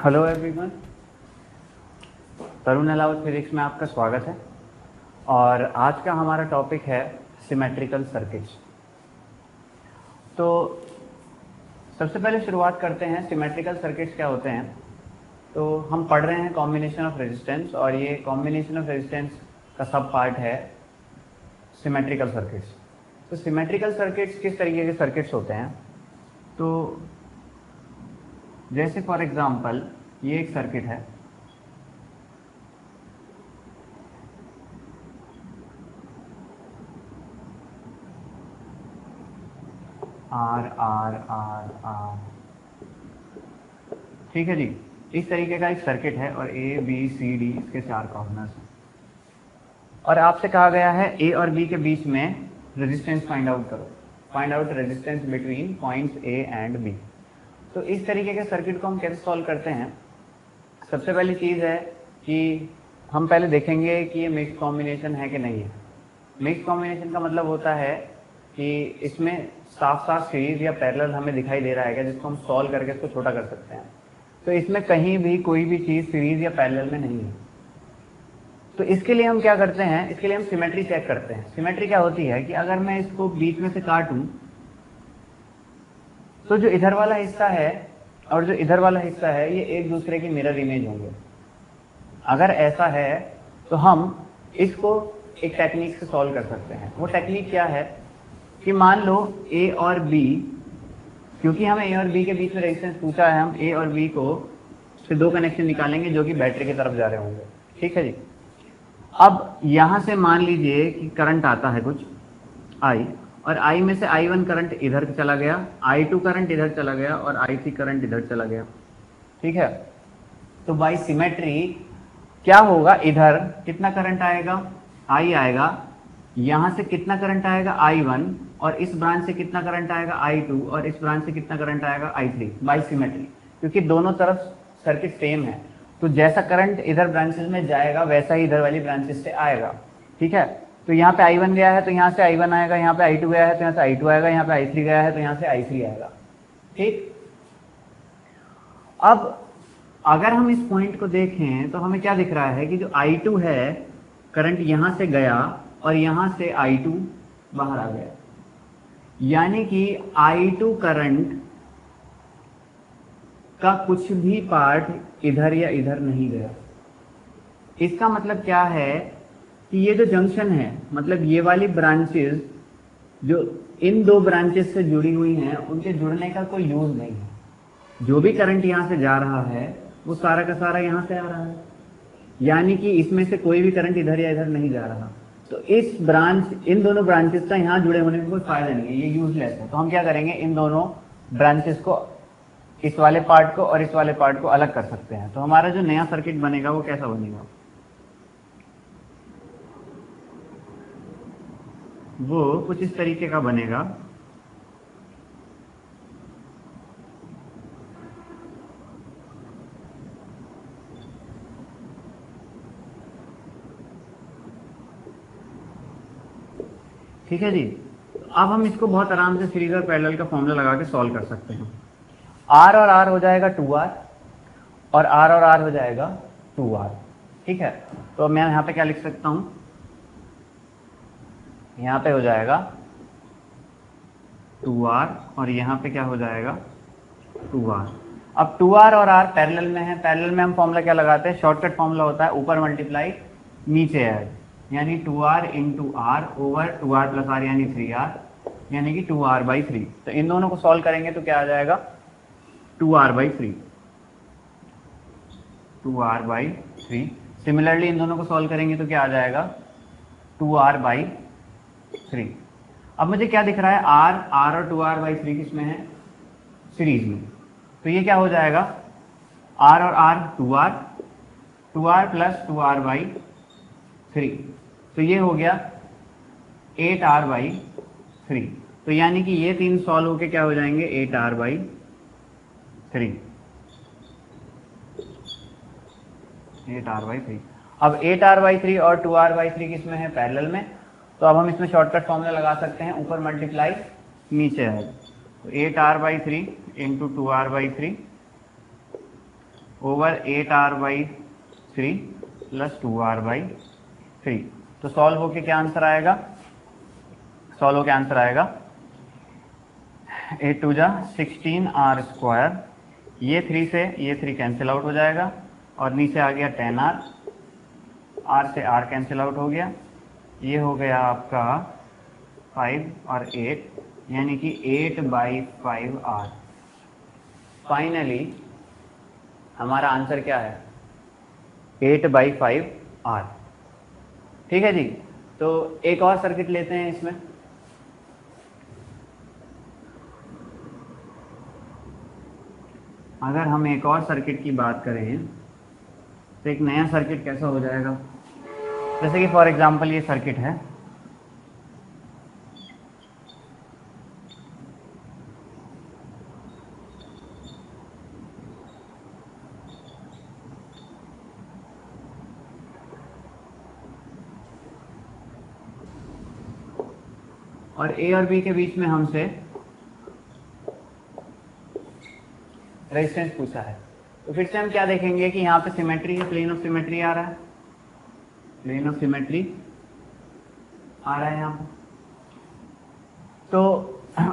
Hello everyone, तरुण Ahlawat physics में आपका स्वागत है। और आज का हमारा टॉपिक है सिमेट्रिकल सर्किट्स। तो सबसे पहले शुरुआत करते हैं, सिमेट्रिकल सर्किट्स क्या होते हैं। तो हम पढ़ रहे हैं कॉम्बिनेशन ऑफ रेजिस्टेंस, और ये कॉम्बिनेशन ऑफ रेजिस्टेंस का सब पार्ट है सिमेट्रिकल सर्किट्स। तो सिमेट्रिकल सर्किट्स किस तरीके के सर्किट्स होते हैं, तो जैसे फॉर एग्जांपल ये एक सर्किट है, आर आर आर आर, ठीक है जी। इस तरीके का एक सर्किट है और ए बी सी डी इसके 4 कॉर्नर्स हैं, और आपसे कहा गया है ए और बी के बीच में रेजिस्टेंस फाइंड आउट करो, find out resistance between points A and B. तो इस तरीके के सर्किट को हम कैसे सॉल्व करते हैं। सबसे पहली चीज़ है कि हम पहले देखेंगे कि ये मिक्स कॉम्बिनेशन है कि नहीं है। मिक्स कॉम्बिनेशन का मतलब होता है कि इसमें साफ साफ सीरीज या पैरेलल हमें दिखाई दे रहा है क्या, जिसको हम सॉल्व करके इसको छोटा कर सकते हैं। तो इसमें कहीं भी कोई भी चीज़ सीरीज या पैरेलल में नहीं है। तो इसके लिए हम क्या करते हैं, इसके लिए हम सिमेट्री चेक करते हैं। सिमेट्री क्या होती है कि अगर मैं इसको बीच में से काटूं तो जो इधर वाला हिस्सा है और जो इधर वाला हिस्सा है ये एक दूसरे की मिरर इमेज होंगे। अगर ऐसा है तो हम इसको एक टेक्निक से सॉल्व कर सकते हैं। वो टेक्निक क्या है कि मान लो ए और बी, क्योंकि हमें ए और बी के बीच में रेजिस्टेंस पूछा है, हम ए और बी को से 2 कनेक्शन निकालेंगे जो कि बैटरी की तरफ जा रहे होंगे, ठीक है जी। अब यहां से मान लीजिए कि करंट आता है कुछ आई, और आई में से I1 करंट इधर चला गया, I2 करंट इधर चला गया और I3 करंट इधर चला गया, ठीक है। तो बाय सिमेट्री क्या होगा, इधर कितना करंट आएगा, I आएगा, यहां से कितना करंट आएगा I1, और इस ब्रांच से कितना करंट आएगा I2, और इस ब्रांच से कितना करंट आएगा I3 बाय सिमेट्री, क्योंकि दोनों तरफ सर्किट सेम है। तो जैसा करंट इधर ब्रांचेस में जाएगा वैसा ही इधर वाली ब्रांचेस से आएगा, ठीक है। तो यहाँ पे I1 गया है तो यहाँ से I1 आएगा, यहाँ पे I2 गया है तो यहाँ से I2 आएगा, यहाँ पे I3 गया है तो यहाँ से I3 आएगा, ठीक। अब अगर हम इस पॉइंट को देखें तो हमें क्या दिख रहा है कि जो I2 है करंट यहाँ से गया और यहाँ से I2 बाहर आ गया, यानी कि I2 करंट का कुछ भी पार्ट इधर या इधर नहीं गया। इसका मतलब क्या है कि ये जो जंक्शन है, मतलब ये वाली ब्रांचेस जो इन 2 ब्रांचेस से जुड़ी हुई हैं, उनके जुड़ने का कोई यूज नहीं है। जो भी करंट यहाँ से जा रहा है वो सारा का सारा यहाँ से आ रहा है, यानी कि इसमें से कोई भी करंट इधर या इधर नहीं जा रहा। तो इस ब्रांच, इन दोनों ब्रांचेस का यहाँ जुड़े होने का कोई फायदा नहीं है, ये यूजलेस है। तो हम क्या करेंगे, इन दोनों ब्रांचेस को, इस वाले पार्ट को और इस वाले पार्ट को अलग कर सकते हैं। तो हमारा जो नया सर्किट बनेगा वो कैसा बनेगा, वो कुछ इस तरीके का बनेगा। ठीक है जी। अब हम इसको बहुत आराम से सीरीज और पैरेलल का फॉर्मूला लगा के सॉल्व कर सकते हैं। R और R हो जाएगा 2R, और R और R हो जाएगा 2R, ठीक है। तो मैं यहाँ पे क्या लिख सकता हूँ, यहाँ पे हो जाएगा 2R और यहाँ पे क्या हो जाएगा 2R। अब 2R और R पैरेलल में है, पैरेलल में हम फॉर्मूला क्या लगाते हैं, शॉर्टकट फॉर्मूला होता है ऊपर मल्टीप्लाई नीचे ऐड, यानी 2R into R over 2R plus R यानी 3R, यानी कि 2R/3। तो इन दोनों को सॉल्व करेंगे तो क्या आ जाएगा 2R/3, 2R/3। सिमिलरली इन दोनों को सॉल्व करेंगे तो क्या आ जाएगा 2R/3। अब मुझे क्या दिख रहा है, R और 2R/3 किसमें है, सीरीज में। तो ये क्या हो जाएगा, R और R 2R प्लस 2R/3, तो ये हो गया 8R/3। तो यानी कि ये 3 सॉल्व होके क्या हो जाएंगे 8R/3, 8R/3। अब 8R/3 और 2R/3 किसमें है, पैरेलल में। तो अब हम इसमें शॉर्टकट फॉर्मूला लगा सकते हैं, ऊपर मल्टीप्लाई नीचे है। तो 8R/3 into 2R/3 over 8R/3 plus 2R/3। तो सॉल्व होके क्या आंसर आएगा? सॉल्व होके आंसर आएगा 8 2 जा 16R²। ये 3 से ये 3 कैंसिल आउट हो जाएगा और नीचे आ गया 10R। R से R कैंसिल आउट हो गया। ये हो गया आपका 5 और 8, यानी कि 8/5R। फाइनली हमारा आंसर क्या है? 8/5R। ठीक है जी। तो एक और सर्किट लेते हैं इसमें। अगर हम एक और सर्किट की बात करें तो एक नया सर्किट कैसा हो जाएगा? जैसे कि फॉर एग्जांपल ये सर्किट है, और ए और बी के बीच में हमसे रेजिस्टेंस पूछा है। तो फिर से हम क्या देखेंगे कि यहाँ पे सिमेट्री है, प्लेन ऑफ सिमेट्री आ रहा है, प्लेन ऑफ सिमेट्री आ रहा है यहाँ पे। तो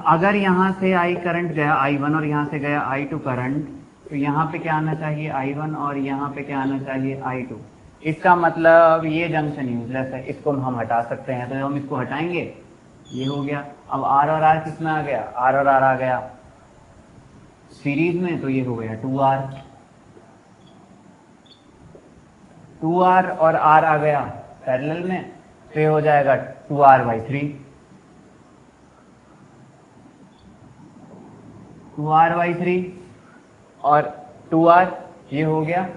अगर यहाँ से I करंट गया I1 और यहाँ से गया I2 करंट, तो यहाँ पे क्या आना चाहिए? I1 और यहाँ पे क्या आना चाहिए? I2। इसका मतलब ये जंक्शन यूजलेस है, इसको हम हटा सकते हैं। तो हम इसको हटाएंगे, ये हो गया। अब R और R किस में आ गया? R और R आ गया सीरीज में, तो ये हो गया 2R। 2R और R आ गया पैरेलल में, तो ये हो जाएगा 2R/3। 2R/3 और 2R ये हो गया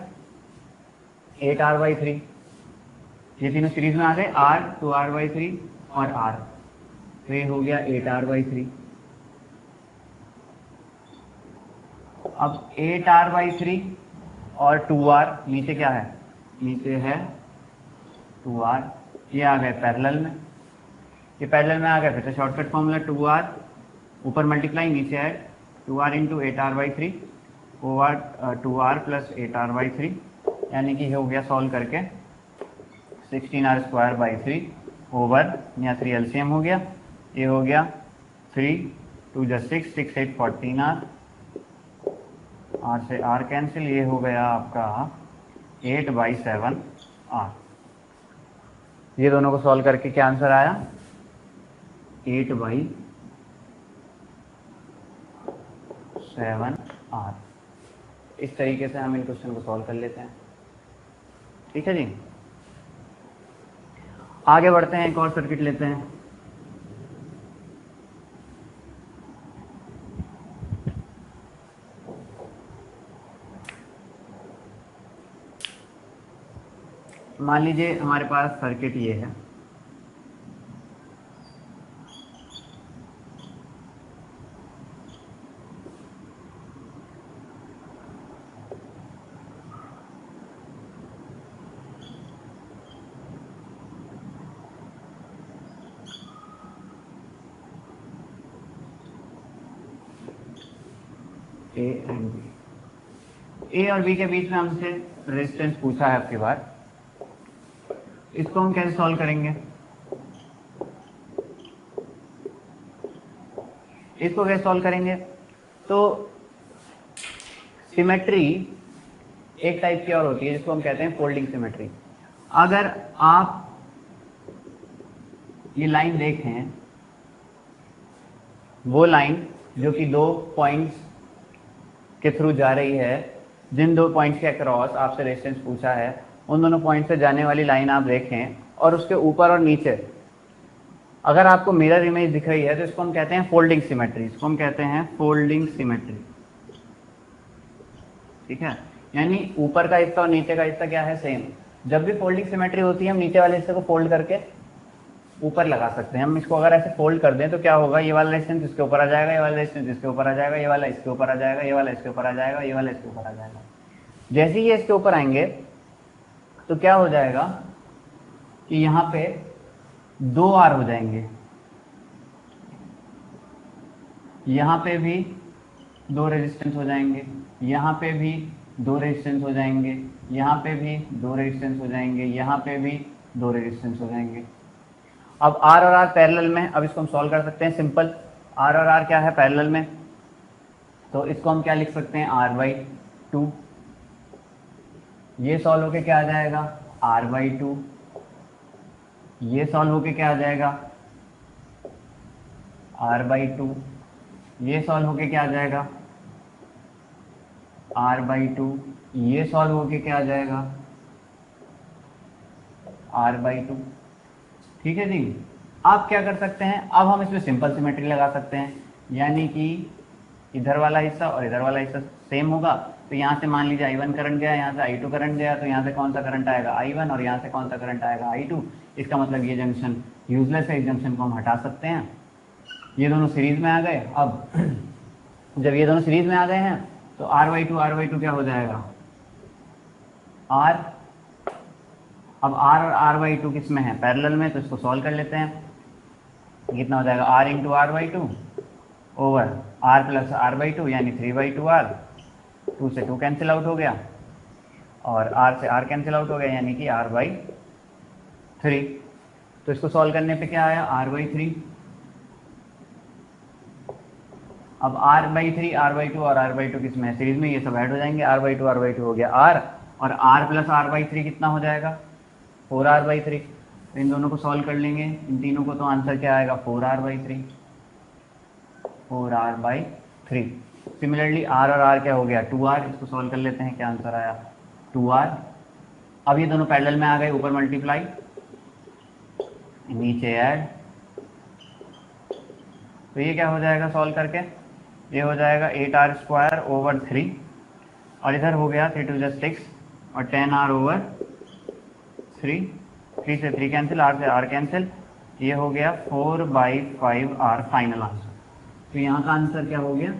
8R/3। ये तीनों सीरीज में आ गए, R 2R/3 और R, तो ये हो गया 8R/3। अब 8R/3 और 2R, नीचे क्या है? नीचे है 2R, ये आ गए पैरेलल में, ये पैरेलल में आ गए। फिर से शॉर्टकट फॉर्मूला 2R ऊपर मल्टीप्लाई, नीचे है 2R into 8R/3 over 2R plus 8R/3, यानी कि हो गया सॉल्व करके 16R² ओवर, यहाँ 3 LCM हो गया, ये हो गया 3 2 जा 6 6 8 14R। R से R कैंसिल, ये हो गया आपका 8/7R। ये दोनों को सॉल्व करके क्या आंसर आया? 8/7R। इस तरीके से हम इन क्वेश्चन को सॉल्व कर लेते हैं। ठीक है जी। आगे बढ़ते हैं, एक और सर्किट लेते हैं। मान लीजिए हमारे पास सर्किट ये है, ए एंड बी। ए और बी के बीच में हमसे रेजिस्टेंस पूछा है आपकी बार, इसको हम कैसे सॉल्व करेंगे? इसको कैसे सॉल्व करेंगे? तो सिमेट्री एक टाइप की और होती है जिसको हम कहते हैं फोल्डिंग सिमेट्री। अगर आप ये लाइन देखें, वो लाइन जो कि 2 पॉइंट्स के थ्रू जा रही है, जिन 2 पॉइंट्स के अक्रॉस आपसे रेजिस्टेंस पूछा है, उन दोनों पॉइंट से जाने वाली लाइन आप देखें और उसके ऊपर और नीचे अगर आपको मिरर इमेज दिख रही है, तो इसको हम कहते हैं फोल्डिंग सिमेट्री। इसको हम कहते हैं फोल्डिंग सिमेट्री। ठीक है, यानी ऊपर का हिस्सा और नीचे का हिस्सा क्या है? सेम। जब भी फोल्डिंग सिमेट्री होती है, हम नीचे वाले हिस्से को फोल्ड करके ऊपर लगा सकते हैं। हम इसको अगर ऐसे फोल्ड कर दें तो क्या होगा? ये वाला रेजिस्टेंस इसके ऊपर आ जाएगा, ये वाला रेजिस्टेंस इसके ऊपर आ जाएगा, ये वाला इसके ऊपर आ जाएगा, ये वाला इसके ऊपर आ जाएगा, ये वाला इसके ऊपर आ जाएगा। जैसे ही ये इसके ऊपर आएंगे तो क्या हो जाएगा कि यहाँ पे 2R हो जाएंगे, यहाँ पे भी 2 रेजिस्टेंस हो जाएंगे, यहाँ पे भी दो रेजिस्टेंस हो जाएंगे, यहाँ पे भी दो रेजिस्टेंस हो जाएंगे, यहाँ पे भी दो रेजिस्टेंस हो जाएंगे। अब आर और आर पैरेलल में, अब इसको हम सॉल्व कर सकते हैं सिंपल। आर और आर क्या है पैरेलल में, तो इसको हम क्या लिख सकते हैं, आर बाई टू। ये सॉल्व होके क्या आ जाएगा, आर बाई टू। ये सॉल्व होके क्या आ जाएगा, आर बाई टू। ये सॉल्व होके क्या आ जाएगा, आर बाई टू। ये सॉल्व होके क्या आ जाएगा, आर बाई टू। ठीक है जी। आप क्या कर सकते हैं, अब हम इसमें सिंपल सिमेट्री लगा सकते हैं, यानी कि इधर वाला हिस्सा और इधर वाला हिस्सा सेम होगा। तो यहाँ से मान लीजिए I1 करंट गया, यहाँ से I2 करंट गया, तो यहाँ से कौन सा करंट आएगा, I1, और यहाँ से कौन सा करंट आएगा, I2। इसका मतलब ये जंक्शन यूजलेस है, इस जंक्शन को हम हटा सकते हैं। ये दोनों सीरीज में आ गए। अब जब ये दोनों सीरीज में आ गए हैं तो R/2 क्या हो जाएगा, R। अब R और R/2 किस में है, पैरेलल में, तो इसको सॉल्व कर लेते हैं। कितना हो जाएगा, R into R/2 over R plus R/2 यानी 3/2R। 2 से 2 कैंसिल आउट हो गया और R से R कैंसिल आउट हो गया, यानी कि R/3। तो इसको सॉल्व करने पे क्या आया, R/3। अब R/3, R/2 और R/2 किस में है, सीरीज में, ये सब ऐड हो जाएंगे। R/2 हो गया R, और R प्लस R/3 कितना हो जाएगा, 4R/3। तो इन दोनों को सॉल्व कर लेंगे, इन तीनों को, तो आंसर क्या आएगा, 4R/3। 4R/3। सिमिलरली R और R क्या हो गया, 2R। इसको सॉल्व कर लेते हैं, क्या आंसर आया, 2R। अब ये दोनों पैरेलल में आ गए, ऊपर मल्टीप्लाई, नीचे ऐड। तो ये क्या हो जाएगा सॉल्व करके, ये हो जाएगा 8R² ओवर 3, और इधर हो गया 3 2 6 और 10R ओवर 3। 3 से 3 कैंसिल, R से R कैंसिल, ये हो गया 4/5R फाइनल आंसर। तो यहाँ का आंसर क्या हो गया,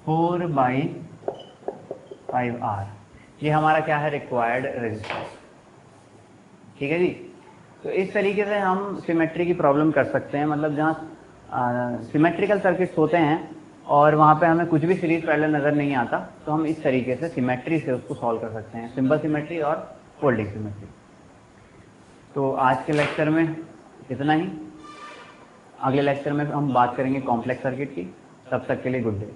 4/5R। ये हमारा क्या है, रिक्वायर्ड रेजिस्टेंस। ठीक है जी। तो इस तरीके से हम सिमेट्री की प्रॉब्लम कर सकते हैं, मतलब जहाँ सिमेट्रिकल सर्किट्स होते हैं और वहाँ पे हमें कुछ भी सीरीज पैरेलल नज़र नहीं आता, तो हम इस तरीके से सिमेट्री से उसको सॉल्व कर सकते हैं, सिंपल सिमेट्री और फोल्डिंग सिमेट्री। तो आज के लेक्चर में इतना ही। अगले लेक्चर में हम बात करेंगे कॉम्प्लेक्स सर्किट की। तब तक के लिए गुड डे।